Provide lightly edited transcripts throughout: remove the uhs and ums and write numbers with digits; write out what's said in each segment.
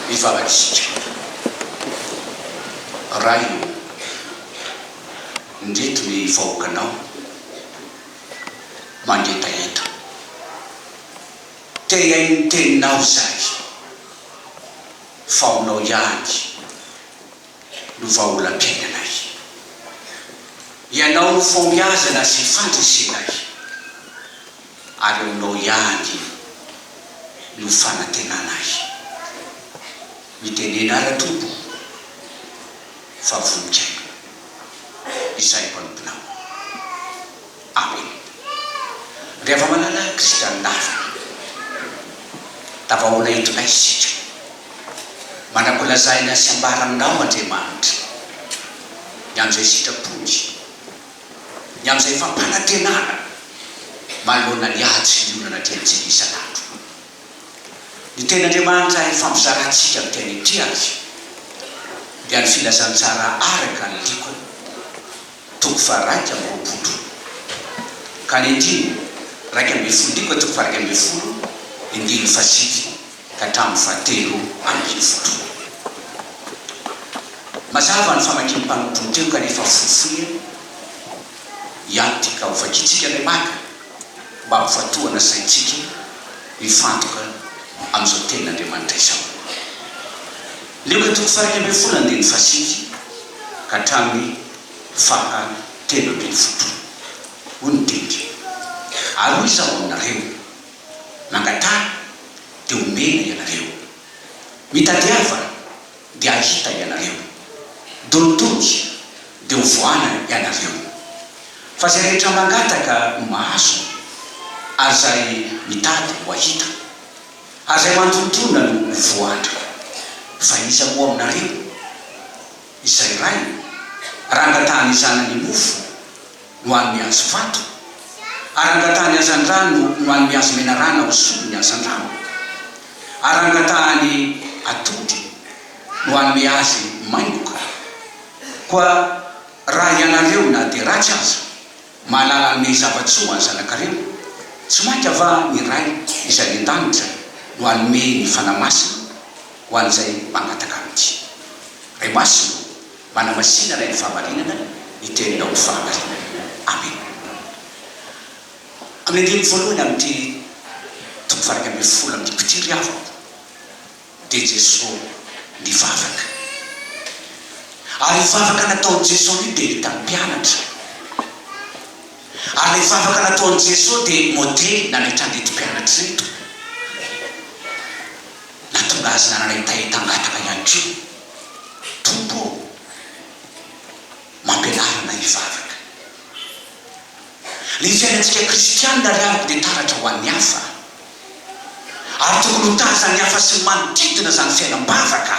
mivavatsika raha io ndreto ny vahoakanao mandretaeta te hainy teninao zay faonao ihany no vaholam-piainanay ianao no fombiazana sy fandresenay ary aminao ihany no fanantenanay mitenena ara-tompo fa voninkaina izay mpanomponao. Amen. Rehefa manala kristiany navana da vahoana entonay isika manakolazaina sy ambara aminao Andriamanitra ny amin'izay sitrapony ny amin'izay fampanantenana manoloana ny ady sy ny olana tiantsika isan'andro. Ny ten'Andriamanitra fampizarantsika amin'ny teny ity azy dia ny filazantsara araka ny likony toko fa 2:20 ka ny 2:20 toko fa 2:20 indimy fasivy ka hatramin'ny fa 3:10. Mazava ny famakian'ny mpanompony teo kanefa fofoia iantika ho vakitsika ilay maka mba hampifatohana saintsika mifantoka amin'izao tenin'Andriamanitra izao. Leo toko fa 2:20 andiny fasivy ka hatramin'ny fa 3:10 hoy ny teny: ary izaho aminareo mangatana dia omena ianareo, mitadiava dia ahita ianareo, donotony dia hovoana ianareo. Fa zay rehetra mangataka no mahazo, ary zay mitady ho ahita, ary zay mantontona no hovoana. Fa iza moa aminareo izay ray rangatany izanany mofo no any miazo vato, ary rangatany azan-drano no any miazo menarana ho solo ny azan-drano, ary rangatany atody no any miazy maingoka. Koa raha ianareo na dia ratsy aza mahalala ny zavatsoa ny zanakareo, tsy mainky ava ny ray izay an-danitra no anome ny fanamasina ho an'izay mangataka amity. Ray masino manamasina ray ny fahamarinana iteninao ny fahamarinana. Amen. Amin'ny andiny voalohany amin'ity toko fa 2:20 amin'ity pitiry avako dia Jesosy nivavaka, ary vavaka nataon'i Jesosy dia hitany mpianatra, ary ny vavaka nataon'i Jesosy dia modely nanaitra an'reto mpianatra reto, natonga azy nananaitaetangataka ihany koa. Tompo mampianarana hivavaka. Ny fiainantsika kristianina riavako dia taratra ho an'ny hafa, ary tokony ho taza ny hafa sy manodidina zany fiainam-bavaka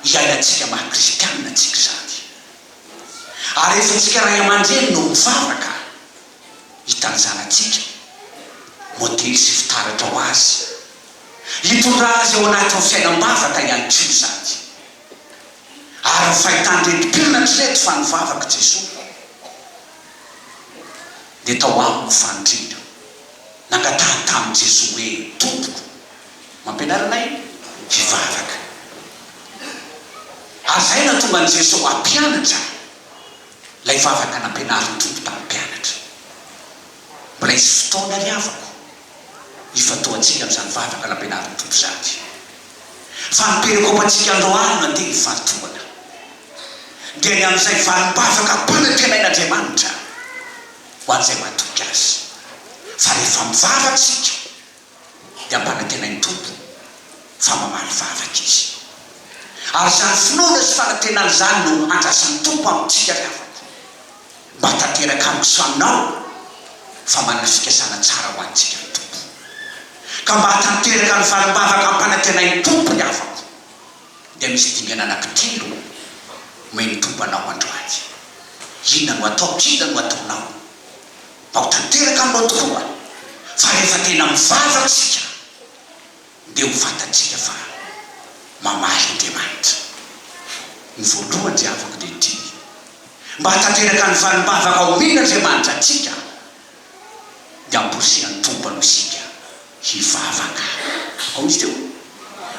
iainantsika maha-kristianina tsika zany. Ary efa tsika ray aman-dreny no mivavaka hitany zanatsika modely sy fitaratra ho azy, hitondra azy ao anatin'ny fiainam-bavaka ihany koa zany. Ary fahitandreto mpianatra reto fa nivavaka Jesosy dia tao amiko fanindrina nangatahany tamin'i Jesosy hoe tompoko mampianaranay hivavaka. Ary zay natonga an'i Jesosy hampianatra lay vavaka nampianariny tompo tamin'ny mpianatra. Mbola isy fotoana riavako hifatohantsika amin'izany vavaka nampianariny tompo zany. Fa niperekopantsika androany mandeha hivaritoana dia ny amin'izay valim-bavaka mpanantenain'Andriamanitra ho an'izay matoky azy. Fa rehefa mivavaka sika dia mpanantenainy tompo fa mamaly vavaka izy. Ary zany finoana sy fanantenana zany no andrasan'ny tompo amintsika riavaka, mba tanteraka amiko sy aminao fa manana fikasana tsara ho antsika ny tompo, ka mba tanteraka ny valim-bavaka ampanantenainy tompo riavako dia misy dingana anankitelo meny tompo anao androany. Inona no ataoko, inona no ataonao mba ho tanteraka aminao tokoa. Fa rehefa tena mivavaka sika dia ho fantatsika fa mamaly Andriamanitra. Ny voalohany dia afaka dia ity: mba tanteraka ny valim-bavaka omena Andriamanitra atsika dia amporisihany tompo anao isika hivavaka. Ao izy teo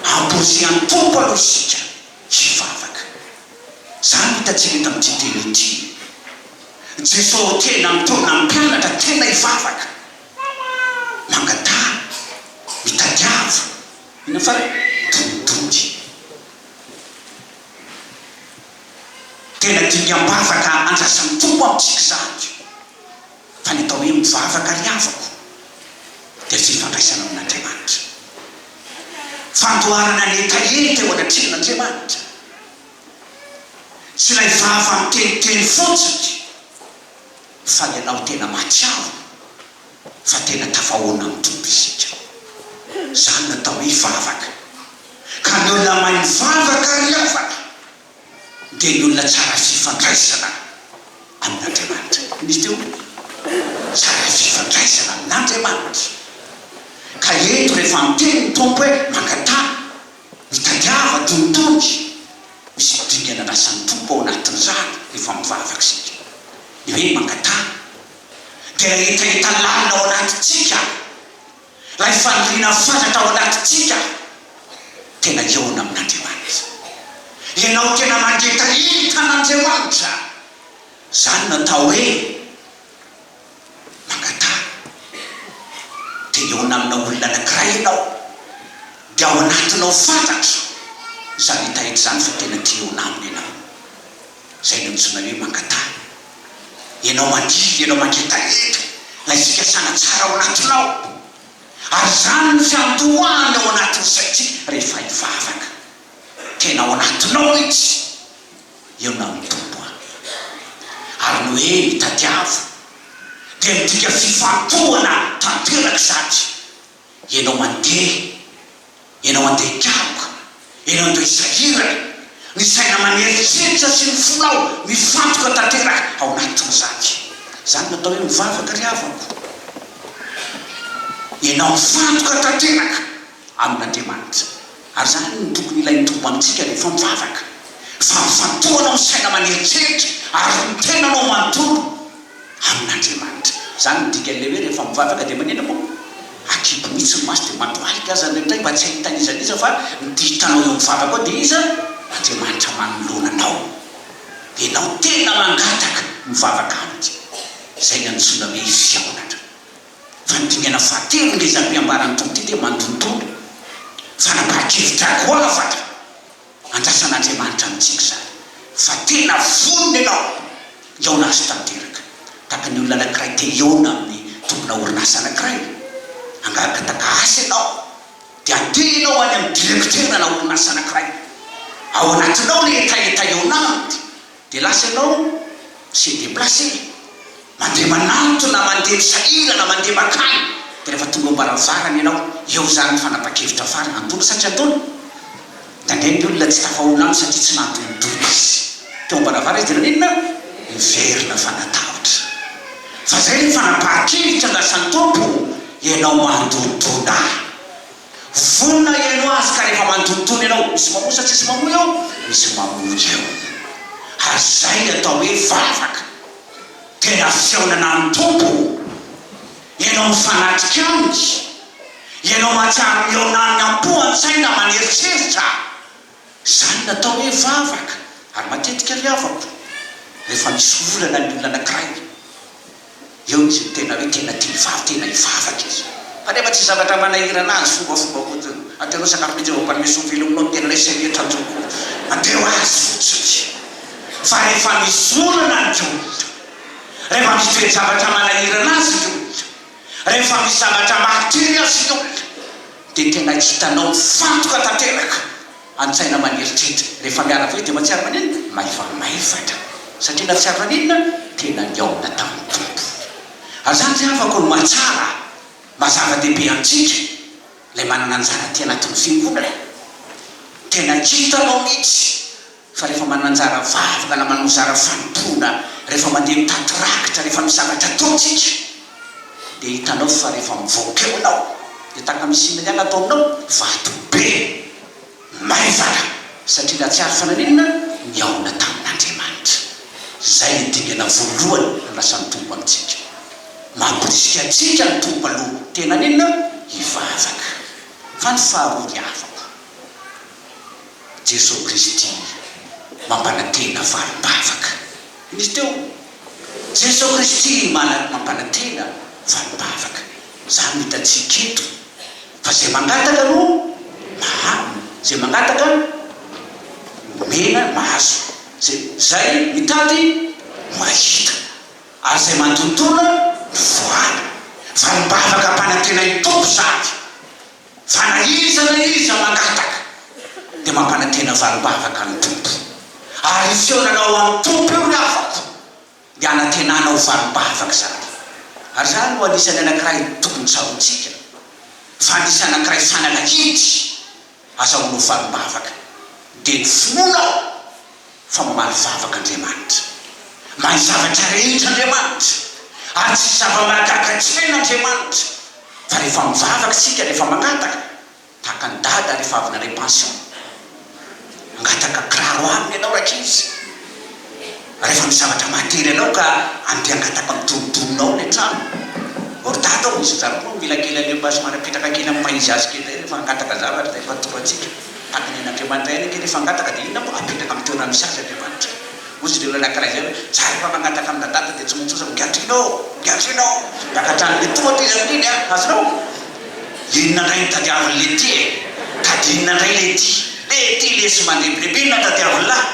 ampozian'ny tompo aloha isika hivavaka. Zany hitatsika eto amin'ity teny ity. Jesosy tena mitona mpianatra tena hivavaka, mangatà, mitadiava, ina fa toditody. Tena dinga mivavaka andrasan'ny tompo amintsika zany. Fa ny atao hoe mivavaka riavako dia fifandraisana amin'Andriamanitra. Fandoharana ny etaeta eo anatrehan'Andriamanitra. Tsy ilay vava miteniteny fotsiny fa ianao tena matsiavo, fa tena tafahoana amin'ny tompo isika. Zany natao hoe hivavaka. Ka ny olona mahay mivavaka riavana dia ny olona tsara fifandraisana amin'Andriamanitra. Misy teo tsara fifandraisana amin'Andriamanitra. Ka eto rehefa miteny ny tompo hoe mangatà, mitadiava, tonitony, misy dingana rasan'ny tompo ao anatin'izany rehefa mivavaka isika. Ny hoe mangatà dia etaeta lalina ao anatitsika, lay faniriana fantatra ao anatitsika, tena eona amin'Andriamanitra. Ianao tena mangeta hitan'Andriamanitra. Zany natao hoe mangatà dia eona amina olona anankiray ianao, dia ao anatinao fantatra zany hitaety zany fa tena tia eona aminy ianao. Zay no mitsoina hoe mangatà. Ianao mandihy, ianao mangeta eto lay fikasana tsara ao anatinao, ary zany ny fiantohany ao anatin'ny saitsika rehefa hivavaka. Tena ao anatinao itsy eona amin'ny tompo. Ary ny hoe mitadiava dia midika fifantohana tanteraka zany. Ianao mandeha, ianao mandeha hikaroka, ianao mandeha hisahirana, ny saina maneritsiritra sy ny fonao mifantoka tanteraka ao anatin'izany. Zany natao hoe mivavaka riavako. Ianao mifantoka tanteraka amin'Andriamanitra. Ary zany ny tokony ilain'ny tompo amintsika rehefa mivavaka. Fa mifantohana amin'ny saina maneritsiritra ary ny tenanao manontolo amin'Andriamanitra. Zany midika an'ilay hoe rehefa mivavaka dia manena moa akibo mihitsy ny maso dia mandohalika aza ndraindray mba tsy hahitan'izaniza fa ny hitanao eo mivavaka ao dia iza Andriamanitra manoloana anao. Ianao tena mangataka mivavaka aminy. Zay ny antsoina hoe fiaonatra. Fa nydingana fahatelo ny rezam-piambaran'ny tompo ity dia mandontolo. Fanapahan-kevitra goavatra andrasan'Andriamanitra amintsika zany. Fa tena vonona ianao eona azy tanteraka. Tahaka ny olona anankiray te eona amin'ny tompona orinasa anankiray, angahaka takahasa ianao dia andehanao any amin'ny direkterana orinasa anankiray. Ao anatinao le etaeta eona aminy dia lasa ianao se déplacé, mandeha manantona na mandeha misahira na mandeha makany. Dia rehefa tonga ambaravarana ianao eo zany ny fanapa-kevitra farany antolo satria antolo. Da ndray ny olona tsy tafahoana aminy satria tsy nantonotolo izy. Teo ambaravarana izy dia nanenina miverina fanatahotra. Fa zay ny fanapahan-kevitra andrasan'ny tompo, ianao mandondona. Vonona ianao azy ka rehefa mandondona ianao misy mamoa satria tsy mamoa eo, misy mamoa eo. Ary zay atao hoe vavaka. Tena fiaonana amin'ny tompo. Ianao mifanatrika aminy, ianao mahatsiaro eonany ampohan-tsaina maneritseritra. Zany natao hoe vavaka. Ary matetika riavako rehefa misy olana ny olona anankiray, eo izy tena hoe tena tena hivavaka izy. Fa nefa tsy zavatra manahirana azy fombafomba fotsiny. Atenao sakafo mihitsy ao mpanomesofilo aminao tena hoe seretra anjoko. Andeo azy fotsiny. Fa rehefa misy olana ny olona, rehefa misy toe zavatra manahirana azy ny olona, rehefa misy zavatra mahatery azy ny olona, dia tena hitanao mifantoka tanteraka an-tsaina maneritsitra. Rehefa miara ve dia mahatsiaro manina maivamaivatra satria na tsiaro maninona tena niaona tamin'ny tompo. Ary zany riavako ny mahatsara mazava-dehibe antsika ilay manana anjara ty anatin'ny fiangonana. Tena hitanao mihitsy fa rehefa manana anjara vavaka na manao anjara fanompona, rehefa mandeha mitady rakitra, rehefa misavatra ataontsika, dia hitanao fa rehefa mivoaka eo anao dia tahaka misy miliana atao aminao vato be maivana satria na tsiary fananenina niaona tamin'Andriamanitra. Zay ny dingana voalohany andrasan'ny tompo amintsika. Mamporisika antsika ny tompo aloha tena nenina hivavaka. Fa ny faharoa riavako Jesosy Kristy mampanantena valim-bavaka. Misy teo Jesosy Kristy mampanantena valim-bavaka. Za mitatsika eto fa zay mangataka no mahamy, zay mangataka mena mahazo, zay mitady mahita, ary zay mantontona voana. Valim-bavaka ampanantena itompo zany, fa na iza mangataka dia mampanantena valim-bavaka ny tompo. Ary feonanao amin'ny tompo eo ny afako dia anantenanao valim-bavaka zany. Ary zany no anisany anankiray tokony tsarotsika, fa anisany anankiray fanalahidy azahoanao valim-bavaka dia ny finoanao fa mamaly vavaka Andriamanitra, mahay zavatra rehetra Andriamanitra, ary tsy zava-mahagaga tsen'Andriamanitra. Fa rehefa mivavaka sika, rehefa mangataka tahaka ny dada rehefa avy naray pension, mangataka kiraro aminy ianao rakizy. Rehefa ny zavatra matery anao ka andeha angataka mitonotononao ny trano, ory dada ao misy zareo moa mila kely ale mba somary apetraka kely amin'ny maizy azy kely rehefa angataka zavatra dia fatoratsika takany n'Andriamanitra eny kely rehefa angataka dia inona moa apetraka amin'ny toerana misy azy Andriamanitra. Ozy le anankiray zay za rehefa mangataka amin'ny dada dia tsy maintsy osa migatrinao miakatrano le tohatra izy amin'iny azonao. Inona ndray ny tadiaviny le ty tady inona ndray le ty lesy mandeblehibe na tadiaviny lahy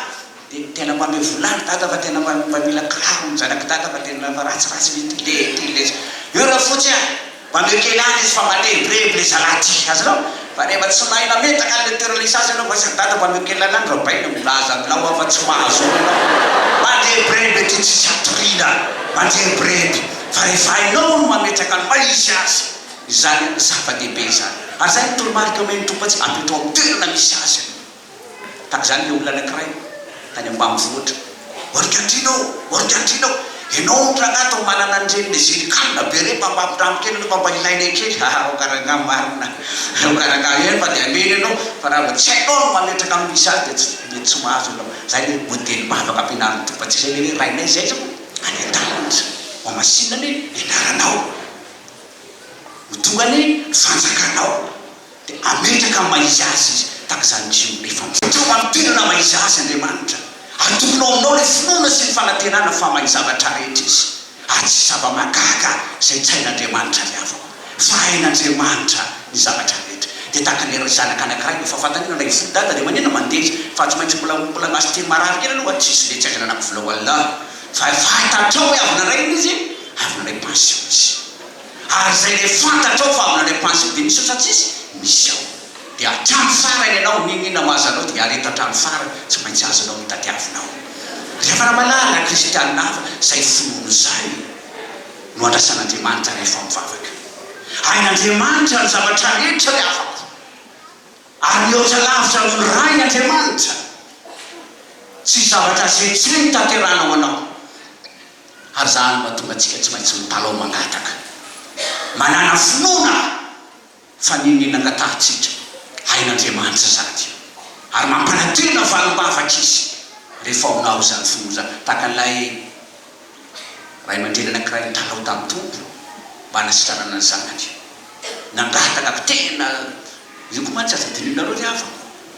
dia tena mba ame volany dada fa tena mba mila kiraro ny zanaky dada fa tena mba ratsiratsy le ty lesy io raha fotsy mba ame kely any izy fa mandeblehibe le zalaty azonao. Fa rehefa tsy mahay nametaka an'le toerana isy azy anao fa dada mba ame kely any rabaina milaza aminao afa tsy mahazo anao mandeblehibe ty tsy atorina mandeblehibe. Fa rehefa hainao no mametraka ny maisy azy izany zava-dehibe zany. Ary zay ny toromarika omeny tompo tsy apetrao amin'ny toerana misy azy. Tahaka zany le olona anankiray tany ambanivohitra, orikandrinao ianao ndranato manana an'ireny le zerikanina be re mpambampidramo kely no mba ilainay kely karanga marina karanga eny fa dia ameny ianao fa raha tsy hainao no mametraka amin'ny misy azy dia tsy mahazo anao. Zay le modely bavaka ampianarin'ny tompo tsy zay le rainay zay zao any an-danitra mamasina ny ianaranao tonga ny fanjakanao dia ametraka amin'ny maizy azy izy. Tahaka zany tsy rehefa tonga amin'ny toerana maizy azy Andriamanitra, atokonao aminao le finoana sy ny fanantenana fa mahay zavatra rehetra izy. Ary tsy zava-mahagaga zay tsy hain'Andriamanitra le avao, fa hain'Andriamanitra ny zavatra rehetra. Dia tahaka ny zanaka anankiray efa fantanina ilay folo dada dia manina mandeha fa tsy maintsy mbola maso teny marary kely aloha tsisy le tsy aizana anaky vola fa fantatrao hoe avy naray izy avy naray pension izy. Ary zay le fantatrao fa avy naray pension dia misy osa tsisy misy ao dia hatrano farany ianao ninina mahazanao dia areta hatrano farany tsy maintsy azonao mitadiavinao. Rehefa namalala kristianina hafa zay finono zay no andrasan'Andriamanitra rehefa mivavaka. Hain'Andriamanitra ny zavatra rehetra le afako, ary mihoatra lavitra ny rain'Andriamanitra, tsy zavatra zay tsy hoe tanteranao anao. Ary zany mahatonga antsika tsy maintsy mitalao mangataka, manana finoana fa ninina angatahantsika hain'Andriamanitra zany, ary mampanantena valim-bavaka izy rehefa aminao zany finoana zany. Tahaka an'ilay ray aman-dreny anankiray nitalao tamin'ny tompo mba hanasitranana ny zanany, nangataka tena io koa mantsy aza dinina loatra hafa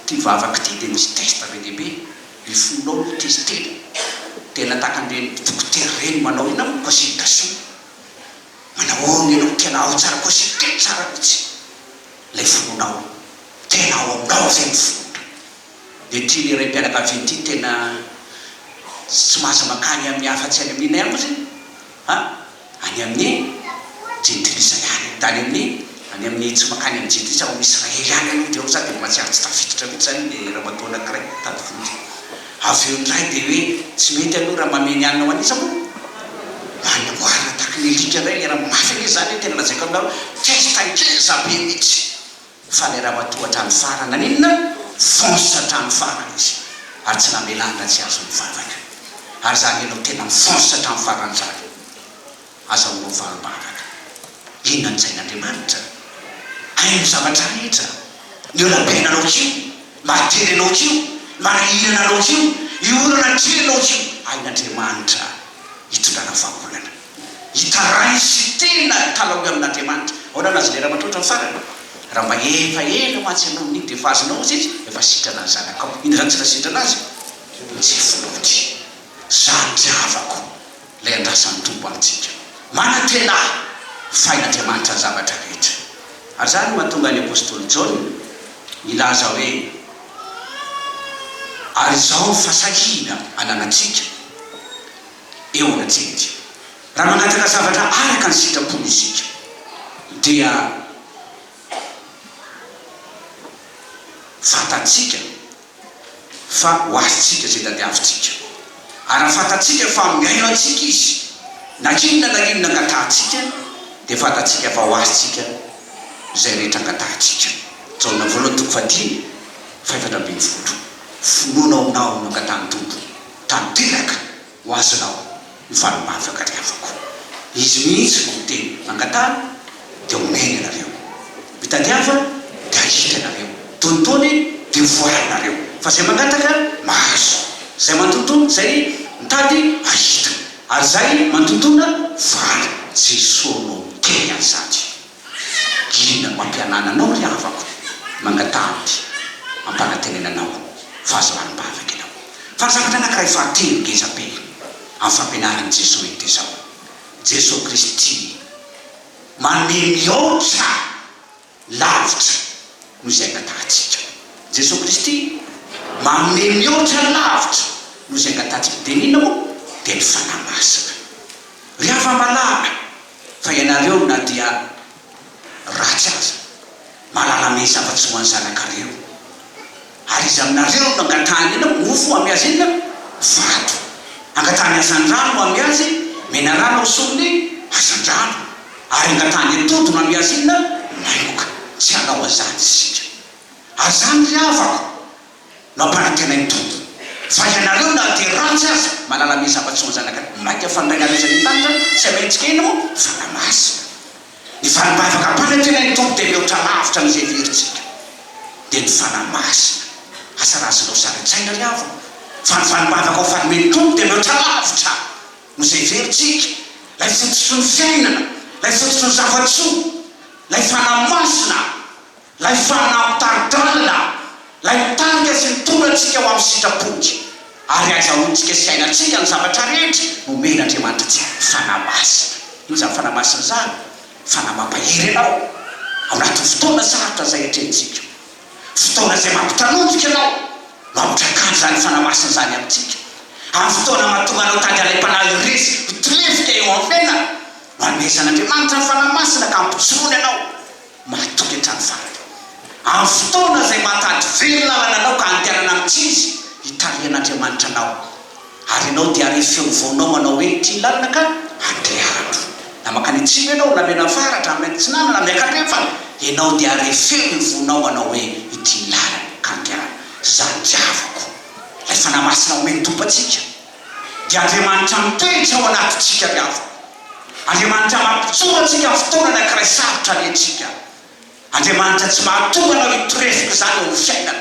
ty vavaka ty dia misy testa be dehibe ifonao no testena tena tahaka an'ireny dokotera reny manao ina consultation manao ony ianao tena ao tsara consulté tsara mihitsy lay fononao tena ao aminao zay ny fonona. Dia ty le ray mpianakaviany ty tena tsy mahaza makany amin'ny hafa-tsy any amin'iny ihany moa zay any amin'ny jentilisa ihany tany amin'ny tsy makany amin'ny jentilisa ao misy rahely ihany aloha dia ao za dia mahatsiaro tsy tafiditra mihitsy zany le ramatoa anankiray tady fonjy. Avy eo ndray dia hoe tsy mety aloha raha mameny anina ho anisa moa manamboarina tahaka ny alika indray le raha mafy ane zany tena lazaiko aminao testangeza be mihitsy. Fa le ramatoa hatrany farany naninona fonce hatrany farany izy ary tsy namelana tsy azo mivavaka. Ary zany ianao tena mifonce hatrany farany zany azahoanao valim-bavaka. Inona ny sain'Andriamanitra, haino zavatra rehetra, ny olabenanao kio, matery anao kio, marahinana anao kio, iolana trenao kio, hain'Andriamanitra hitondrana vahaolana, hitaray sy tena talao amin'Andriamanitra. Ahoana anazy le ramatoa ohatrany farany raha mba efa ela matsy anao amin'iny dia efa azonao izy efa sitrana ny zanakao. Iny zany tsy raha sitrana azy tsy filoty. Zany diavako lay andrasan'ny tompo amintsika. Manantena fain'Andriamanitra ny zavatra rehetra. Ary zany mahatonga ny apôstôly John ilaza hoe ary zao fasahina ananatsika eo anatsika. Raha manataka zavatra araka ny sitrapony isika dia fatatsika fa ho azitsika zay tadiavitsika. Ary fatatsika fa miaino atsika izy na inona na inona angatahtsika dia fatatsika fa ho azitsika zay rehetra angatahtsika. Jaona voalohany toko 4:7. Finoana aminao no angatany tompo tanteraka ho azonao ny fanomavaka riavako. Izy mihitsy no teny angatany dia omeny anareo, mitadiava dia ahita anareo, tontony dia voarinareo. Fa zay mangataka mahazo, zay mantontona zay mitady ahita, ary zay mantontona voary. Jesosy no teny an'izany. Inona mampianananao riavako mangatany ampanantenenanao fahazoanim-bavaka ianao. Fa zavatra anankiray fahatelo ngeza be amin'ny fampianaran'i Jesosy ity zao: Jesosy Kristy manome mihoatra lavitra noho izay angatahtsika. Jesosy Kristy manome mihoatra lavitra noho izay angatahtsika. Dia nina moa dia ny fanahy masina. Ry afa-malala fa ianareo na dia ratsy aza malala me zava-tsy ho an'ny zanakareo, ary izy aminareo no angatany ina mofo amy azy inona vato, angatany azan-drano amy azy mena rano auson'ny azan-drano, ary angatany atoto amy azy inona maioka. Tsy hanao azany isika. Ary zany riavako no ampanantena ny tompo. Fa ianareo na dia ratsy aza malala me zava-tsy ho an'ny zanakareo, mainka fandragnareo zany tany zany tsy amantsika ina moa fanamasina. Ny fanim-bavaka ampanantena ny tompo dia mihoatra lavitra amin'izay veritsika dia ny fanahy masina. Asa razonao saratsaina riavako fa ny fanim-bavaka ao fanome tompo dia mihoatra lavitra noho izay veritsika. Lay fototry ny fiainana, lay fototry ny zava-tsoa, lay fanahy masina, lay fanampitaridralina, lay mitarika sy mitondratsika ho amin'ny sitrapontsy, ary azahoantsika sy ainatsika ny zavatra rehetra nomen'Andriamanitra tsika fanahy masina. Iny zany fanahy masina zany fanahy mampahery anao ao anatin'ny fotoana sarotra zay atrentsika, fotoana zay mampitanonjika anao mampitrakany zany fanahy masina zany amintsika. Amin'ny fotoana mahatonga anao tady alay mpanahy resy hitorefika eo amin'ny fiainana, manomezan'Andriamanitra ny fanahy masina ka ampitsirony anao mahatonga hatrany farany. Amin'ny fotoana zay mahatady very lalana anao ka andehanana amints'izy hitarian'Andriamanitra anao, ary ianao dia ary feovaonao anao hoe ty lalina ka andehako. Na makany atsimo ianao na mena faratra amin'ny tsinana na miakarefa, ianao dia ary feo ny vonao anao hoe ity lalana ka andehana. Zany diavako lay fanahy masina omeny tompo atsika dia Andriamanitra mitoetra ao anatitsika riavako. Andriamanitra mampitsora atsika amin'ny fotoana anankiray sarotra anetsika. Andriamanitra tsy mahatonga anao hitorefika zany eo amin'ny fiainana,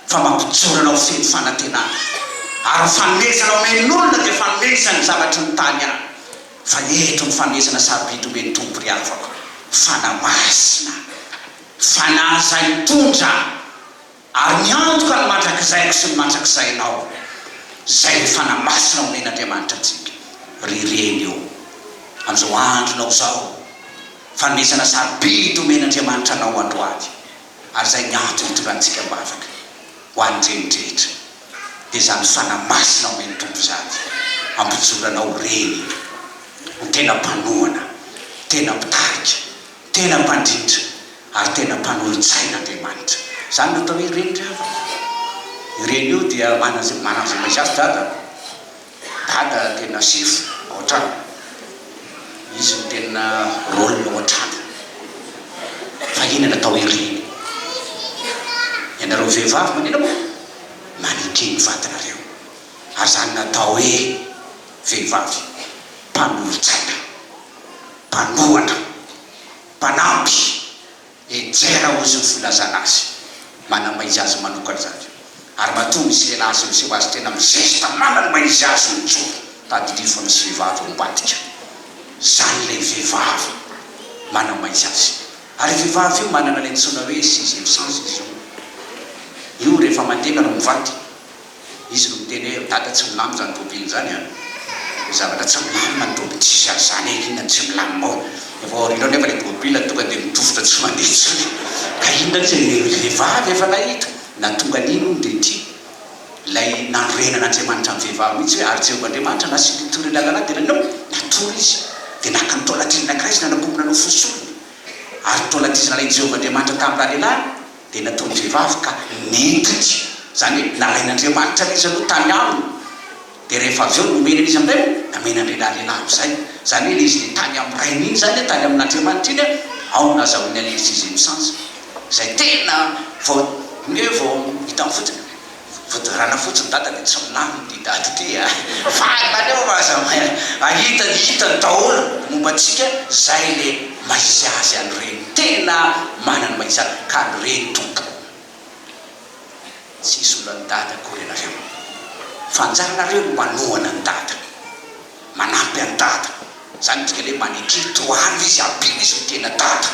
fa mampitsora anao feno fanantenana. Ary fanomezana omen'olona dia fanomezana ny zavatra ny tany any, fa eto ny fanomezana sarobidy omeny tompo riavako. Fanahy masina, fanahy zay mitondra ary miantoka ny mandrakizaiko sy ny mandrakizainao. Zay ny fanahy masina omen'Andriamanitra atsika. Rireny eo amin'izao andronao zao, fanomezana sarobidy omen'Andriamanitra anao androany, ary zay ny antony hitondrantsika bavaka ho an'irendrehetra. Dia zany fanahy masina omeny tompo zany ampitsoranao reny ho tena mpanoana, tena mpitarika, tena mpandritra, ary tena mpanolo-tsain'Andriamanitra. Zany natao hoe reny riavako. Reny io dia manazay maizazy dada tena sifo ao an-trano, izy no tena rôle ao an-trano. Fa ina natao hoe reny. Ianareo vehivavy manina moa manikeny vatanareo, ary zany natao hoe vehivavy mpanolo-tsaina, mpanoana, mpanampy, ejera ozy ny filazana azy, manamaizy azy manokana zany. Ary mahatonga izy lehilahy azy miseho azy tena mizesta manana maizy azy mitsoa tadidifo misy vehivavy ambadika. Zany lay vehivavy manamaizy azy. Ary vehivavy io manana le antsoina hoe sixième sens izy io rehefa mandeha no mivady izy no miteny hoe dada tsy milamy zany tobily zany a zavatra tsy milamy mandoby tsisy azany eky inona tsy milamy mao efa orina nefa le tobily tonga dia mitofotra tsy mandeha ka inona izy vehivavy efa nahita na tonga nino dia ty lay nanorenan'Andriamanitra amin'ny vehivavy mihitsy hoe ary Jehovahandriamanitra nasitoro lalana dia nanao natoro izy dia naka ny taolatrizina anankiray izy nanakomana anao fosolony ary taolatrizina lay Jehovahandriamanitra tamin'ny lehilahy dia nataony vehivavy ka nentitra zany hoe nalain'Andriamanitra izy aloha tany aminy dia rehefa avy eo nomena izy amin'izay namena lehilahy zay zany hoe izy tany amin'ny rainy iny zany tany amin'Andriamanitra iny ao nazahoany an'ilay sixième sens zay tena vao hita fotsiny voadarana fotsiny dada dia tsy milamy ty dady ty fatany eo hitany daholo mombantsika zay le maizy azy an'ireny tena manana maizy azy ka reny tompo tsisy olona ny dada kory anareo fanjaranareo no manohana ny dada manampy any dada zany tika le manekito avy izy abiny izy ho tena dada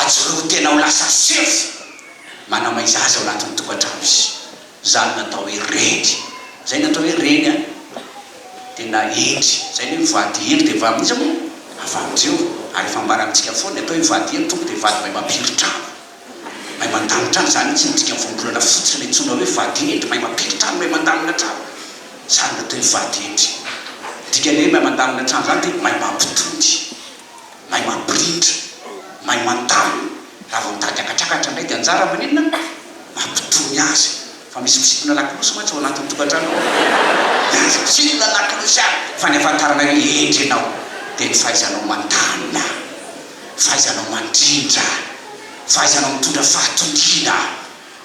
ajoreo tena ho lasa sefo mana maizy azy ao anatin'ny tokantrano izy zany natao hoe reny zay natao hoe reny a tena endry zay hoe mivady endry dia vavy izy moa avy amin'izeo ary efa ambara amintsika foana atao hoe vady endry tompo dia vady mahay mampiry trano mahay mandamina trano zany tsy midika mivombolana fotsiny antsoina hoe vady endry mahay mampiry trano mahay mandamina trano zany natao hoe vady endry dika le mahay mandamina trano zany dia mahay mampitody mahay mampirindra mahay mandamina raha vao mitady akatrakatra indray dia anjara maninona mampitony azy fa misy misitona lakolosy mantsy ao anatin'ny tokantrano misitona lakolosy any fa ny afantarana hoe endry ianao dia ny fahaizanao mandamina fahaizanao mandrindra fahaizanao mitondra fahatondriana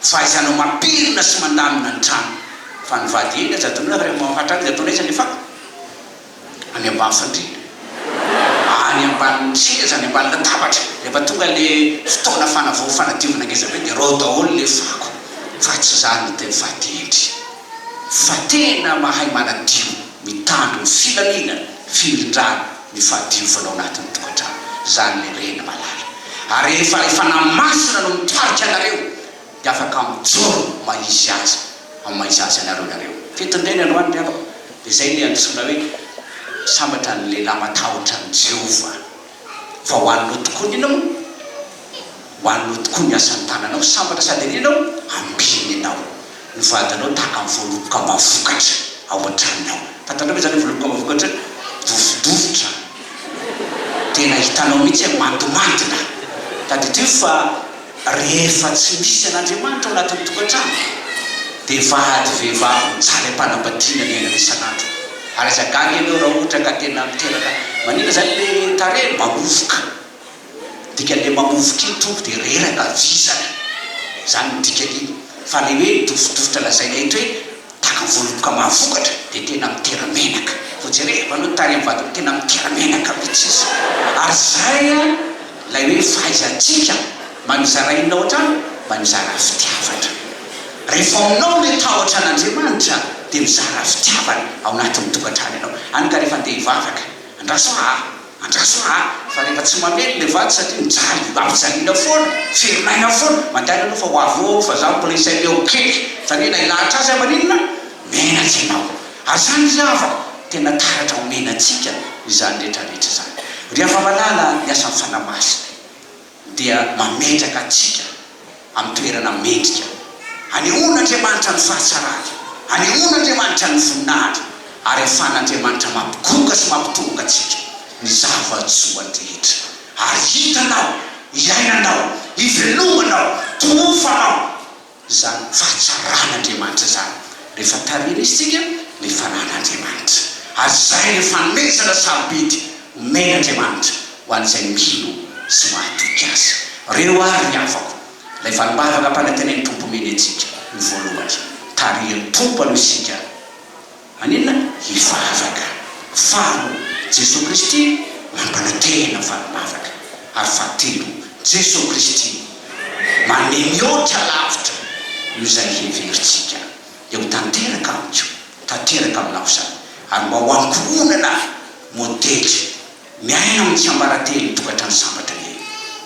fahaizanao mampirina sy mandamina ny trano fa ny vady eny azatonao rehefa mahatrany dia ataona izy nefa any ambany fandrina any ambany seza any ambany latabatra rehefa tonga le fotoana fanadiovana ngeza be dia rao daholo le fako fa tsy zany no teny vady endry fa tena mahay manadio mitandro ny filaminana firindrana ny fahadiovana ao anatin'ny tokantrano zany le rena malala ary efa namasina no mitarika anareo dia afaka mijoro maizy azy amin'ny maizy azy anareo fitondreny anao any miavaka dia zay le antsoina hoe sambatra ny lehilahy matahotra ny Jehova fa ho anao tokoa ny inao ho anao tokoa ny asan'ny tananao sambatra sady ninao ambiny ianao ny vadinao tahaka amin'ny voaloboka mavokatra ao an-tranonao fatanao hoe zany voaloboka mavokatra dofodofotra tena hitanao mihitsy mandomandina tadidrio fa rehefa tsy misy an'Andriamanitra ao anatin'ny tokantrano dia vady vehivavy tsara mpanambadiana ny ainana isan'andro ary zagagy ianao raha ohatra ka tena miteraka manina zany le tareny mamovoka dika le mamovoka iny tompo dia reraka vizana zany midika iny fa le hoe dofodofotra lazaina ito hoe tahaka voaloboka mahavokatra dia tena miteramenaka fojerefa anao tary amin'ny vadiny tena miteramenaka mihitsy izy ary zay a lay hoe fahaizantsika mamizara inona ao an-trano mamizara fitiavatra rehefa aminao le tahotra an'Andriamanitra dia mizara fitiavana ao anatin'ny tokantrano ianao any ka rehefa andeha hivavaka andraso fa rehefa tsy mamely le vady satria mijaly ampijaliana foana firinaina foana mandeha anao fa ho avy fa zaho mbola isay leo keky zany hoe na ilahatra azy amaninona menatsy ianao ary zany izy ava tena taratra ho menantsika izany rehetrarehetra zany rehefa malala ny asan'ny fanamasina dia mametraka atsika amin'ny toerana mendrika anehoan'Andriamanitra ny fahatsarana anehoan'Andriamanitra ny voninahitra ary ahafahan'Andriamanitra mampigoka sy mampitomboka atsika ny zava-tsoa rehetra ary hitanao iainanao ivelomanao tofanao zany fahatsaran'Andriamanitra zany rehefa tarina izytsika le fanan'Andriamanitra ary zay le fanomezana sarobidy omen'Andriamanitra ho an'izay mino sy mahatoky azy reo ary ny avako lay vanim-bavaka mpananteneny tompo meny atsika ny voalohany tarihan'ny tompo aloha isika maninona hivavaka faro Jesosy Kristy mampanantena vanim-bavaka ary fahatelo Jesosy Kristy manemihoatra lavitra io zay heveritsika eo tanteraka amiko tanteraka aminao zany ary mba ho ankohonana modely miaina amin'ny tsiambarately tokantrano sambatra eny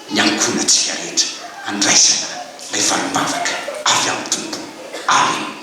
ny ankonatsika rehetra andraisana lay valim-bavaka avy amin'ny tompo. Amen.